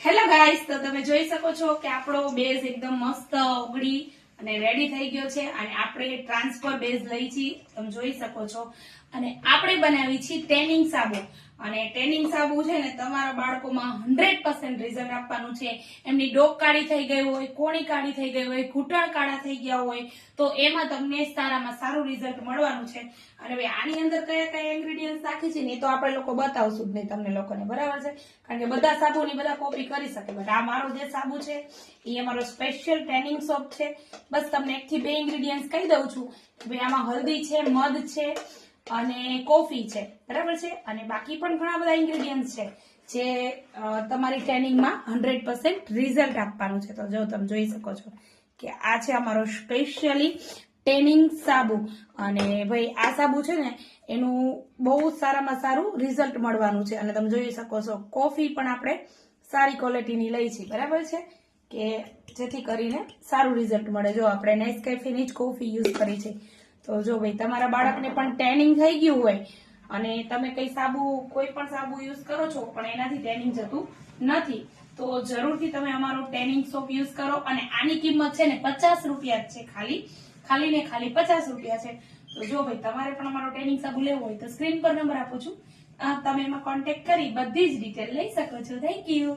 Hello guys, તો તમે જોઈ શકો છો કે આપણો બેઝ એકદમ મસ્ત ઓગળી અને રેડી થઈ ગયો છે અને આપણે ટ્રાન્સફર બેઝ લઈ છીએ, તમે જોઈ શકો છો. અને આપણે બનાવી છીએ ટેનિંગ સાબુ. અને ટેનિંગ સાબુ છે ને તમારા બાળકોમાં 100% રિઝલ્ટ આપવાનું છે. એમની ડોક કાળી થઈ ગઈ હોય, કોણી કાળી થઈ ગઈ હોય, ઘૂંટણ કાળા થઈ ગયા હોય તો એમાં તમને સારામાં સારું રિઝલ્ટ મળવાનું છે. અને હવે આની અંદર કયા કયા ઇન્ગ્રેડિયન્ટ્સ નાખી છે ને એ તો આપણે લોકો બતાવશું જ નહીં તમને લોકોને, બરાબર છે? કારણ કે બધા સાબુની બધા કોપી કરી શકે, બટ આ મારો જે સાબુ છે એ અમારો સ્પેશિયલ ટેનિંગ સોપ છે. બસ તમને 1 થી 2 ઇન્ગ્રેડિયન્ટ્સ કહી દઉં છું. ભાઈ આમાં હલ્દી છે, મધ છે અને કોફી છે, બરાબર છે? અને બાકી પણ ઘણા બધા ઇન્ગ્રેડિયન્ટ્સ છે જે તમારી ટેનિંગમાં 100% રિઝલ્ટ આપવાનું છે. તો જો તમે જોઈ શકો છો કે આ છે અમારો સ્પેશિયલી ટેનિંગ સાબુ. અને ભાઈ આ સાબુ છે ને એનું બહુ સારામાં સારું રિઝલ્ટ મળવાનું છે. અને તમે જોઈ શકો છો કોફી પણ આપણે સારી ક્વોલિટીની લઈ છે, બરાબર છે? કે જેથી કરીને સારું રિઝલ્ટ મળે. જો આપણે નેસ્કેફેની જ કોફી યુઝ કરી છે. તો જો ભાઈ તમારા બાળકને પણ ટેનિંગ થઈ ગયું હોય અને તમે કોઈ પણ સાબુ યુઝ કરો છો પણ એનાથી ટેનિંગ જતું નથી, તો જરૂરથી તમે અમારો ટેનિંગ સોપ યુઝ કરો. અને આની કિંમત છે ને 50 રૂપિયા જ છે, ખાલી ને ખાલી 50 રૂપિયા છે. તો જો ભાઈ તમારે પણ અમારો ટેનિંગ સાબુ લેવો હોય તો સ્ક્રીન પર નંબર આપું છું, તમે એમાં કોન્ટેક્ટ કરી બધી જ ડિટેલ લઈ શકો છો. Thank you.